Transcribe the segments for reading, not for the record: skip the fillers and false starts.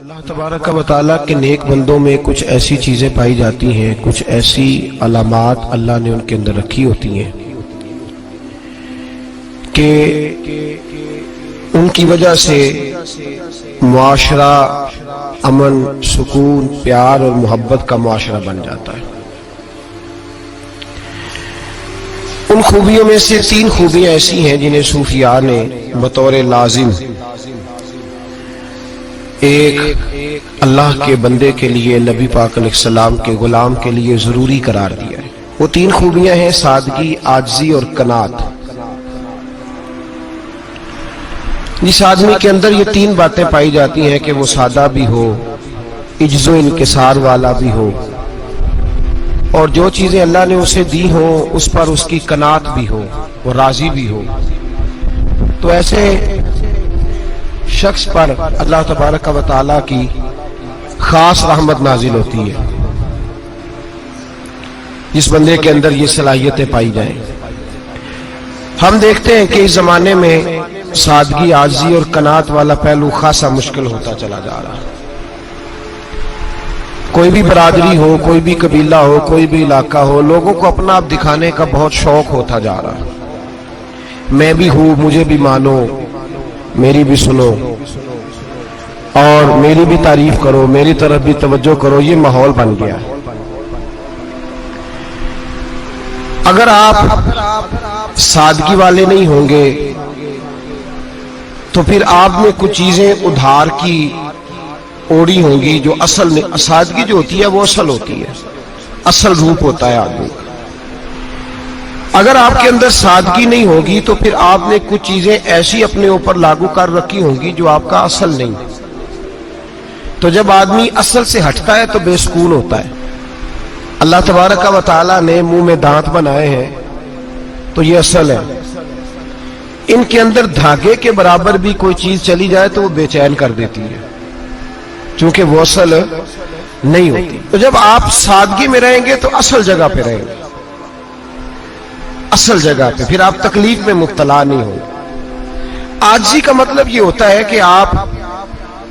اللہ تبارک و تعالیٰ کے نیک بندوں میں کچھ ایسی چیزیں پائی جاتی ہیں، کچھ ایسی علامات اللہ نے ان کے اندر رکھی ہوتی ہیں کہ ان کی وجہ سے معاشرہ امن، سکون، پیار اور محبت کا معاشرہ بن جاتا ہے۔ ان خوبیوں میں سے 3 خوبیاں ایسی ہیں جنہیں صوفیاء نے بطور لازم ایک اللہ کے بندے کے لیے، نبی پاک علیہ السلام کے غلام کے لیے ضروری قرار دیا ہے۔ وہ 3 خوبیاں ہیں سادگی، عاجزی اور قناعت۔ جس آدمی کے اندر یہ 3 باتیں پائی جاتی ہیں کہ وہ سادہ بھی ہو، عجز و انکسار والا بھی ہو، اور جو چیزیں اللہ نے اسے دی ہوں اس پر اس کی قناعت بھی ہو، وہ راضی بھی ہو، تو ایسے شخص پر اللہ تبارک و تعالیٰ کی خاص رحمت نازل ہوتی ہے، جس بندے کے اندر یہ صلاحیتیں پائی جائیں۔ ہم دیکھتے ہیں کہ اس زمانے میں سادگی، عاجزی اور قناعت والا پہلو خاصا مشکل ہوتا چلا جا رہا ہے۔ کوئی بھی برادری ہو، کوئی بھی قبیلہ ہو، کوئی بھی علاقہ ہو، لوگوں کو اپنا آپ دکھانے کا بہت شوق ہوتا جا رہا ہے۔ میں بھی ہوں، مجھے بھی مانو، میری بھی سنو، اور میری بھی تعریف کرو، میری طرف بھی توجہ کرو، یہ ماحول بن گیا ہے۔ اگر آپ سادگی والے نہیں ہوں گے تو پھر آپ میں کچھ چیزیں ادھار کی اوڑی ہوں گی جو اصل میں، سادگی جو ہوتی ہے وہ اصل ہوتی ہے، اصل روپ ہوتا ہے آدمی کا۔ اگر آپ کے اندر سادگی نہیں ہوگی تو پھر آپ نے کچھ چیزیں ایسی اپنے اوپر لاگو کر رکھی ہوں گی جو آپ کا اصل نہیں ہے۔ تو جب آدمی اصل سے ہٹتا ہے تو بے سکون ہوتا ہے۔ اللہ تبارک و تعالیٰ نے منہ میں دانت بنائے ہیں تو یہ اصل ہے۔ ان کے اندر دھاگے کے برابر بھی کوئی چیز چلی جائے تو وہ بے چین کر دیتی ہے، چونکہ وہ اصل نہیں ہوتی۔ تو جب آپ سادگی میں رہیں گے تو اصل جگہ پہ رہیں گے، اصل جگہ پہ، پھر آپ تکلیف میں مبتلا نہیں ہوں گے۔ عاجزی کا مطلب یہ ہوتا ہے کہ آپ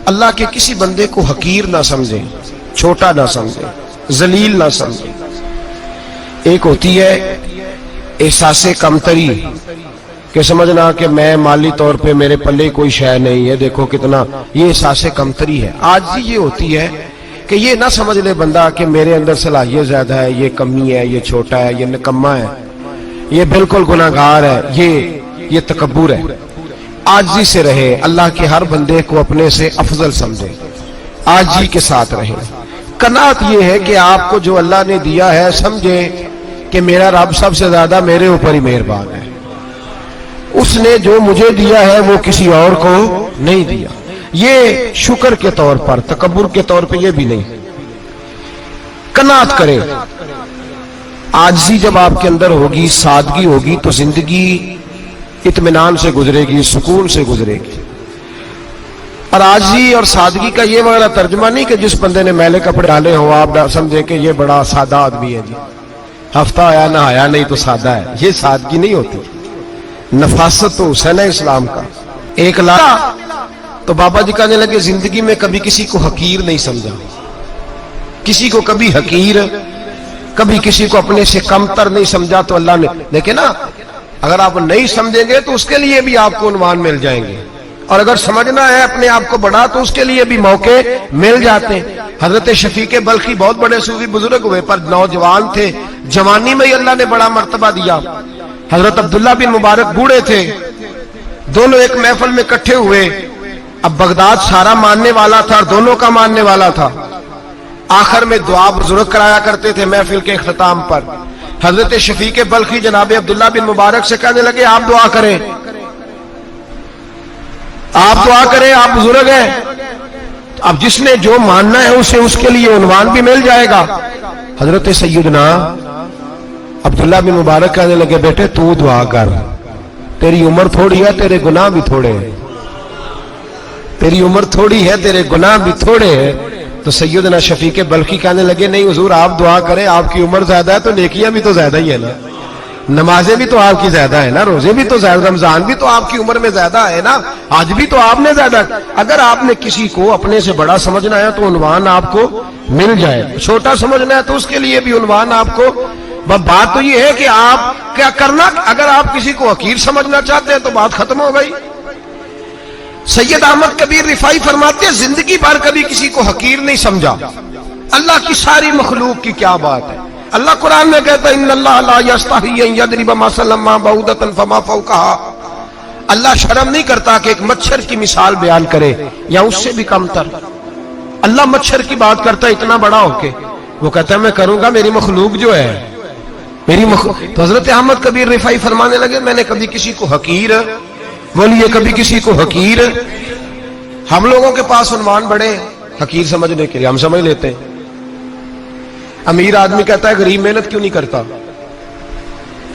اللہ کے کسی بندے کو حقیر نہ سمجھیں، چھوٹا نہ سمجھیں، ذلیل نہ سمجھیں۔ ایک ہوتی ہے احساس کمتری، کہ سمجھنا کہ میں مالی طور پہ میرے پلے کوئی شے نہیں ہے، دیکھو کتنا، یہ احساس کمتری ہے۔ عاجزی یہ ہوتی ہے کہ یہ نہ سمجھ لے بندہ کہ میرے اندر صلاحیت زیادہ ہے، یہ کمی ہے، یہ چھوٹا ہے، یہ نکما ہے، یہ بالکل گناہگار ہے، یہ تکبر ہے۔ عاجزی سے رہے، اللہ کے ہر بندے کو اپنے سے افضل سمجھے، عاجزی کے ساتھ رہے۔ قناعت یہ ہے کہ آپ کو جو اللہ نے دیا ہے سمجھے کہ میرا رب سب سے زیادہ میرے اوپر ہی مہربان ہے، اس نے جو مجھے دیا ہے وہ کسی اور کو نہیں دیا۔ یہ شکر کے طور پر، تکبر کے طور پہ یہ بھی نہیں۔ قناعت کرے۔ عاجزی جب آپ کے اندر ہوگی، سادگی ہوگی، تو زندگی اطمینان سے گزرے گی، سکون سے گزرے گی۔ اور عاجزی اور سادگی کا یہ وغیرہ ترجمہ نہیں کہ جس بندے نے میلے کپڑے ڈالے ہوں آپ سمجھیں کہ یہ بڑا سادہ آدمی ہے، جی ہفتہ آیا نہ آیا نہیں تو سادہ ہے، یہ سادگی نہیں ہوتی۔ نفاست تو حسین ہے اسلام کا۔ ایک لاکھ تو بابا جی کہنے لگے زندگی میں کبھی کسی کو حقیر نہیں سمجھا، کسی کو کبھی حقیر، کبھی کسی کو اپنے سے کمتر نہیں سمجھا۔ تو اللہ نے دیکھے نا، اگر آپ نہیں سمجھیں گے تو اس کے لیے بھی آپ کو عنوان مل جائیں گے، اور اگر سمجھنا ہے اپنے آپ کو بڑا تو اس کے لیے بھی موقع مل جاتے ہیں۔ حضرت شفیق بلخی بہت بڑے صوفی بزرگ ہوئے، پر نوجوان تھے، جوانی میں ہی اللہ نے بڑا مرتبہ دیا۔ حضرت عبداللہ بن مبارک بوڑھے تھے، دونوں ایک محفل میں اکٹھے ہوئے۔ اب بغداد سارا ماننے والا تھا اور دونوں کا ماننے والا تھا۔ آخر میں دعا بزرگ کرایا کرتے تھے محفل کے اختتام پر۔ حضرت شفیق بلخی جناب عبداللہ بن مبارک سے کہنے لگے آپ دعا کریں، آپ دعا کریں، آپ بزرگ ہیں۔ اب جس نے جو ماننا ہے اسے اس کے لیے عنوان بھی مل جائے گا۔ حضرت سیدنا عبداللہ بن مبارک کہنے لگے بیٹے تو دعا کر، تیری عمر تھوڑی ہے، تیرے گناہ بھی تھوڑے ہیں، تیری عمر تھوڑی ہے، تیرے گناہ بھی تھوڑے ہیں۔ تو سیدنا شفیق بلخی کہنے لگے نہیں حضور آپ دعا کریں، آپ کی عمر زیادہ ہے تو نیکیاں بھی تو زیادہ ہی ہے نا۔ نمازیں بھی تو آپ کی زیادہ ہے نا, روزے بھی تو زیادہ, رمضان بھی تو آپ کی عمر میں زیادہ ہے نا, آج بھی تو آپ نے زیادہ. اگر آپ نے کسی کو اپنے سے بڑا سمجھنا ہے تو عنوان آپ کو مل جائے, چھوٹا سمجھنا ہے تو اس کے لیے بھی عنوان آپ کو. بات تو یہ ہے کہ آپ کیا کرنا, اگر آپ کسی کو حقیر سمجھنا چاہتے ہیں تو بات ختم ہو گئی. سید احمد کبیر رفاعی فرماتے ہیں زندگی بھر کبھی کسی کو حقیر نہیں سمجھا. اللہ کی ساری مخلوق کی کیا بات ہے. اللہ قرآن میں کہتا ہے ان اللہ لا یستحی ان یضرب مثلا ما بعوضۃ فما فوقها, اللہ شرم نہیں کرتا کہ ایک مچھر کی مثال بیان کرے یا اس سے بھی کم تر. اللہ مچھر کی بات کرتا ہے اتنا بڑا ہو کے, وہ کہتا ہے میں کروں گا, میری مخلوق جو ہے میری مخلوق. تو حضرت احمد کبیر رفاعی فرمانے لگے میں نے کبھی کسی کو حقیر, بولیے کبھی کسی کو حقیر. ہم لوگوں کے پاس عنوان بڑے حقیر سمجھنے کے لیے, ہم سمجھ لیتے ہیں. امیر آدمی کہتا ہے غریب محنت کیوں نہیں کرتا,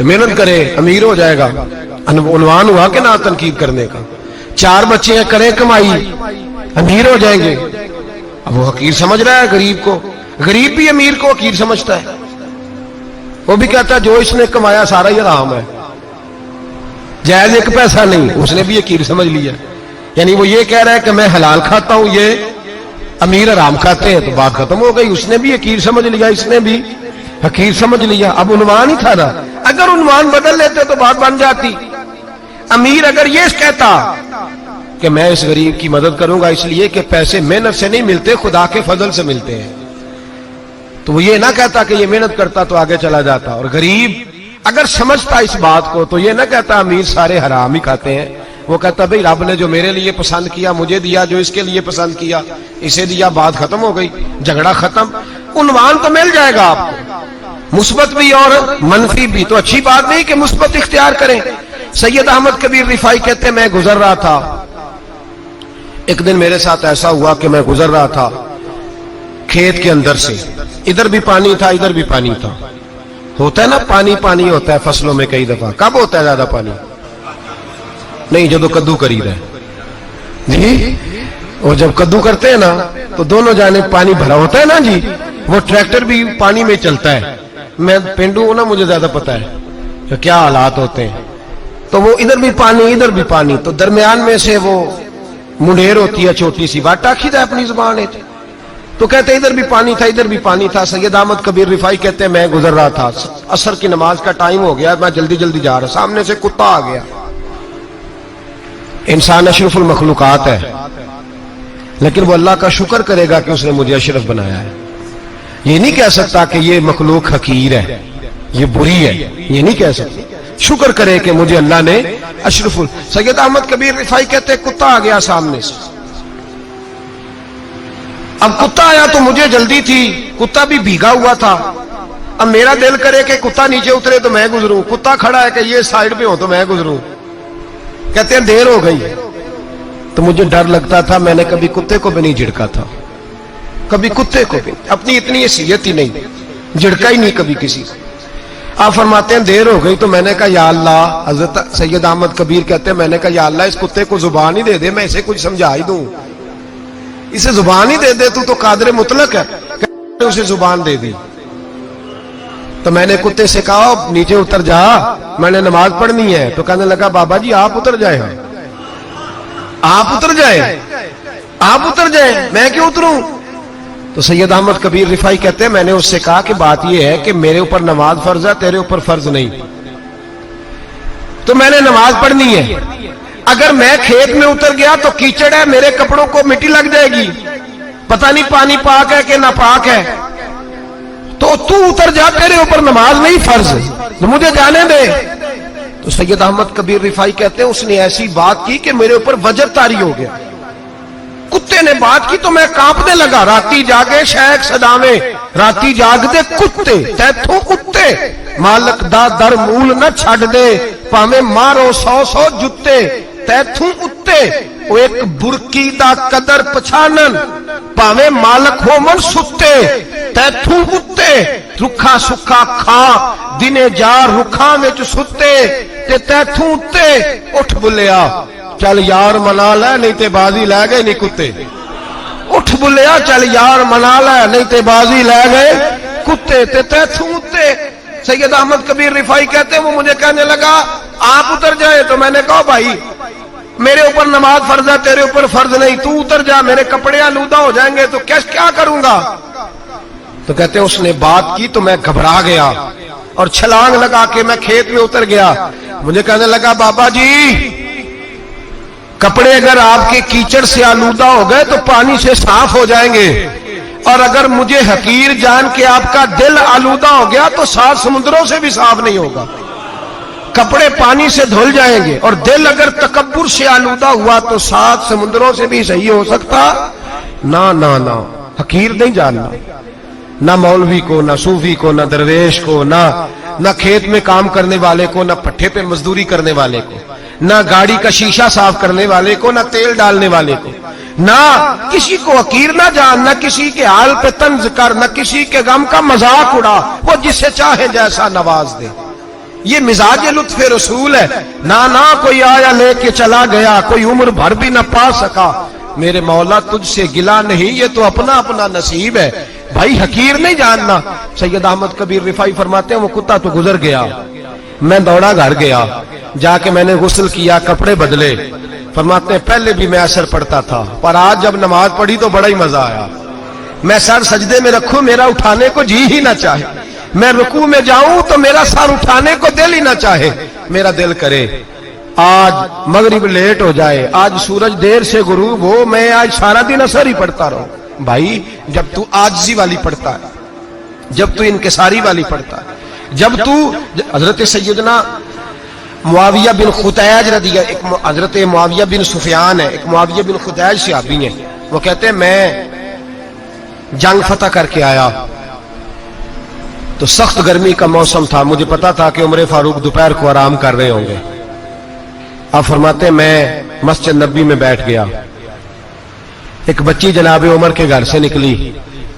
محنت کرے امیر ہو جائے گا. عنوان ہوا کہ نہ تنقید کرنے کا. 4 بچے ہیں کریں کمائی امیر ہو جائیں گے. اب وہ حقیر سمجھ رہا ہے غریب کو, غریب بھی امیر کو حقیر سمجھتا ہے. وہ بھی کہتا ہے جو اس نے کمایا سارا ہی حرام ہے, جائز ایک پیسہ نہیں, اس نے بھی حقیر سمجھ لیا. یعنی وہ یہ کہہ رہا ہے کہ میں حلال کھاتا ہوں, یہ امیر حرام کھاتے ہیں, تو بات ختم ہو گئی. اس نے بھی حقیر سمجھ لیا, اس نے بھی حقیر سمجھ لیا. اب عنوان ہی تھا نا, اگر عنوان بدل لیتے تو بات بن جاتی. امیر اگر یہ کہتا کہ میں اس غریب کی مدد کروں گا اس لیے کہ پیسے محنت سے نہیں ملتے, خدا کے فضل سے ملتے ہیں, تو وہ یہ نہ کہتا کہ یہ محنت کرتا تو آگے چلا جاتا. اور غریب اگر سمجھتا اس بات کو تو یہ نہ کہتا امیر سارے حرام ہی کھاتے ہیں, وہ کہتا بھئی رب نے جو میرے لیے پسند کیا مجھے دیا, جو اس کے لیے پسند کیا اسے دیا, بات ختم ہو گئی, جھگڑا ختم. عنوان تو مل جائے گا آپ کو, مثبت بھی اور منفی بھی. تو اچھی بات نہیں کہ مثبت اختیار کریں. سید احمد کبیر رفاعی کہتے ہیں میں گزر رہا تھا, ایک دن میرے ساتھ ایسا ہوا کہ میں گزر رہا تھا کھیت کے اندر سے, ادھر بھی پانی تھا ادھر بھی پانی تھا. ہوتا ہے نا پانی پانی ہوتا ہے فصلوں میں کئی دفعہ. کب ہوتا ہے زیادہ پانی؟ نہیں جب کدو کری رہے جی, اور جب کدو کرتے ہیں نا تو دونوں جانب پانی بھرا ہوتا ہے نا جی, وہ ٹریکٹر بھی پانی میں چلتا ہے. میں پینڈو ہوں نا, مجھے زیادہ پتا ہے کہ کیا حالات ہوتے ہیں. تو وہ ادھر بھی پانی ادھر بھی پانی, تو درمیان میں سے وہ منڈیر ہوتی ہے چھوٹی سی, باٹا کھیدا اپنی زبان ہے, تو کہتے ادھر بھی پانی تھا ادھر بھی پانی تھا. سید احمد کبیر رفاعی کہتے ہیں میں گزر رہا تھا, عصر کی نماز کا ٹائم ہو گیا, میں جلدی جلدی جا رہا, سامنے سے کتا آ گیا. انسان اشرف المخلوقات ہے, لیکن وہ اللہ کا شکر کرے گا کہ اس نے مجھے اشرف بنایا ہے. یہ نہیں کہہ سکتا کہ یہ مخلوق حقیر ہے, یہ بری ہے, یہ نہیں کہہ سکتا. شکر کرے کہ مجھے اللہ نے اشرف. سید احمد کبیر رفاعی کہتے ہیں کتا آ گیا سامنے سے. اب کتا آیا تو مجھے جلدی تھی, کتا بھی بھیگا ہوا تھا. اب میرا دل کرے کہ کتا نیچے اترے تو میں گزروں, کتا کھڑا ہے کہ یہ سائیڈ پہ ہو تو میں گزروں. کہتے ہیں دیر ہو گئی تو مجھے ڈر لگتا تھا, میں نے کبھی کتے کو بھی نہیں جھڑکا تھا, کبھی کتے کو بھی, اپنی اتنی حیثیت ہی نہیں, جھڑکا ہی نہیں کبھی کسی کو. آپ فرماتے ہیں دیر ہو گئی تو میں نے کہا یا اللہ, حضرت سید احمد کبیر کہتے ہیں میں نے کہا یا اللہ اس کتے کو زبان ہی دے دے, میں اسے کچھ سمجھا ہی دوں, اسے زبان ہی دے دے, تو قادر مطلق ہے, اسے زبان دے دی. تو میں نے کتے سے کہا نیچے اتر جا, میں نے نماز پڑھنی ہے. تو کہنے لگا بابا جی آپ اتر جائیں, آپ اتر جائیں, آپ اتر جائیں, میں کیوں اتروں؟ تو سید احمد کبیر رفاعی کہتے ہیں میں نے اس سے کہا کہ بات یہ ہے کہ میرے اوپر نماز فرض ہے, تیرے اوپر فرض نہیں, تو میں نے نماز پڑھنی ہے. اگر میں کھیت میں اتر گیا تو کیچڑ ہے, میرے کپڑوں کو مٹی لگ جائے گی, پتہ نہیں پانی پاک ہے کہ ناپاک ہے, تو تو اتر جا, تیرے اوپر نماز نہیں فرض, تو مجھے جانے دے. تو سید احمد کبیر رفاعی کہتے ہیں اس نے ایسی بات کی کہ میرے اوپر وجر طاری ہو گیا. کتے نے بات کی تو میں کانپنے لگا. راتی جاگے شیخ صداوے, راتی جاگ دے کتے, تیتھوں کتے, مالک دا در مول نہ چھڑ دے, پاویں مارو 100 جتے, تیتھوں اتے, او ایک برکی دا قدر پچھانن, پاویں مالک ہو من ستے, تیتھوں اتے, رکھا سکھا کھا, دنے جا رکھاں وچ ستے, تے تیتھوں اتے, اٹھ بلیا چل یار منا لے نہیں تے بازی لے گئے نہیں کتے, اٹھ بلیا چل یار منا لے نہیں تے بازی لے گئے کتے, تے تیتھوں اتے سید احمد کبیر رفائی کہتے ہیں وہ مجھے کہنے لگا آپ اتر جائے، تو میں نے کہا بھائی میرے اوپر نماز فرض ہے، تیرے اوپر فرض نہیں، تو اتر جا، میرے کپڑے آلودہ ہو جائیں گے تو کیا کروں گا؟ تو کہتے ہیں اس نے بات کی تو میں گھبرا گیا اور چھلانگ لگا کے میں کھیت میں اتر گیا۔ مجھے کہنے لگا بابا جی کپڑے اگر آپ کے کیچڑ سے آلودہ ہو گئے تو پانی سے صاف ہو جائیں گے، اور اگر مجھے حقیر جان کے آپ کا دل آلودہ ہو گیا تو 7 سمندروں سے بھی صاف نہیں ہوگا۔ کپڑے پانی سے دھل جائیں گے اور دل اگر تکبر سے آلودہ ہوا تو 7 سمندروں سے بھی صحیح ہو سکتا نہ حقیر نہیں جاننا، نہ مولوی کو، نہ صوفی کو، نہ درویش کو، نہ کھیت میں کام کرنے والے کو، نہ پٹھے پہ مزدوری کرنے والے کو، نہ گاڑی کا شیشہ صاف کرنے والے کو، نہ تیل ڈالنے والے کو، نہ کسی کو حقیر نہ جان، نہ کسی کے حال پہ طنز کر، نہ کسی کے غم کا مذاق اڑا، وہ جسے چاہے جیسا نواز دے۔ یہ مزاج لطف رسول ہے۔ نہ کوئی آیا لے کے چلا گیا، کوئی عمر بھر بھی نہ پا سکا، میرے مولا تجھ سے گلا نہیں، یہ تو اپنا اپنا نصیب ہے، بھائی حقیر نہیں جاننا۔ سید احمد کبیر رفائی فرماتے ہیں وہ کتا تو گزر گیا، میں دوڑا گھر گیا، جا کے میں نے غسل کیا، کپڑے بدلے۔ فرماتے ہیں پہلے بھی میں اثر پڑتا تھا، پر آج جب نماز پڑھی تو بڑا ہی مزہ آیا۔ میں سر سجدے میں رکھوں میرا اٹھانے کو جی ہی نہ چاہے، میں رکوع میں جاؤں تو میرا سر اٹھانے کو دل ہی نہ چاہے، میرا دل کرے آج مغرب لیٹ ہو جائے، آج سورج دیر سے غروب ہو، میں آج سارا دن اثر ہی پڑھتا رہوں۔ بھائی جب تو عاجزی والی پڑھتا ہے، جب تو انکساری والی پڑھتا ہے، جب تو حضرت سیدنا معاویہ بن خطیج رضی اللہ، حضرت معاویہ بن سفیان ہے، ایک معاویہ بن خطیج صحابی ہیں، وہ کہتے ہیں میں جنگ فتح کر کے آیا تو سخت گرمی کا موسم تھا، مجھے پتا تھا کہ عمر فاروق دوپہر کو آرام کر رہے ہوں گے۔ آپ فرماتے ہیں میں مسجد نبی میں بیٹھ گیا، ایک بچی جناب عمر کے گھر سے نکلی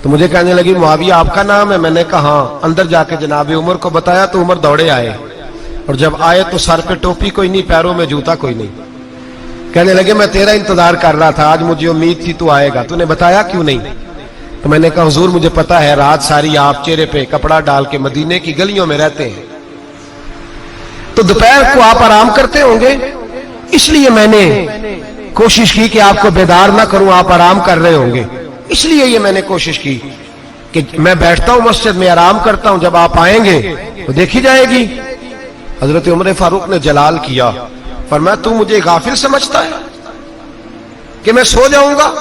تو مجھے کہنے لگی معاویہ آپ کا نام ہے؟ میں نے کہا ہاں۔ اندر جا کے جناب عمر کو بتایا تو عمر دوڑے آئے، اور جب آئے تو سر پہ ٹوپی کوئی نہیں، پیروں میں جوتا کوئی نہیں۔ کہنے لگے میں تیرا انتظار کر رہا تھا، آج مجھے امید تھی تو آئے گا، تو نے بتایا کیوں نہیں؟ تو میں نے کہا حضور مجھے پتا ہے رات ساری آپ چہرے پہ کپڑا ڈال کے مدینے کی گلیوں میں رہتے ہیں، تو دوپہر کو آپ آرام کرتے ہوں گے، اس لیے میں نے کوشش کی کہ آپ کو بیدار نہ کروں، آپ آرام کر رہے ہوں گے، اس لیے یہ میں نے کوشش کی کہ میں بیٹھتا ہوں مسجد میں آرام کرتا ہوں، جب آپ آئیں گے تو دیکھی جائے گی۔ حضرت عمر فاروق نے جلال کیا، فرمایا تو مجھے غافل سمجھتا ہے کہ میں سو جاؤں گا؟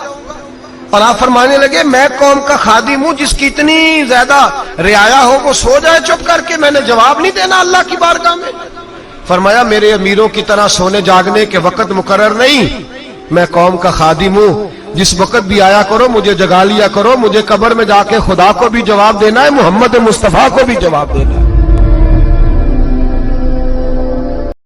اور آپ فرمانے لگے میں قوم کا خادم ہوں، جس کی اتنی زیادہ رعایا ہو وہ سو جائے چپ کر کے، میں نے جواب نہیں دینا اللہ کی بارگاہ میں؟ فرمایا میرے امیروں کی طرح سونے جاگنے کے وقت مقرر نہیں، میں قوم کا خادم ہوں، جس وقت بھی آیا کرو مجھے جگا لیا کرو، مجھے قبر میں جا کے خدا کو بھی جواب دینا ہے، محمد مصطفیٰ کو بھی جواب دینا ہے۔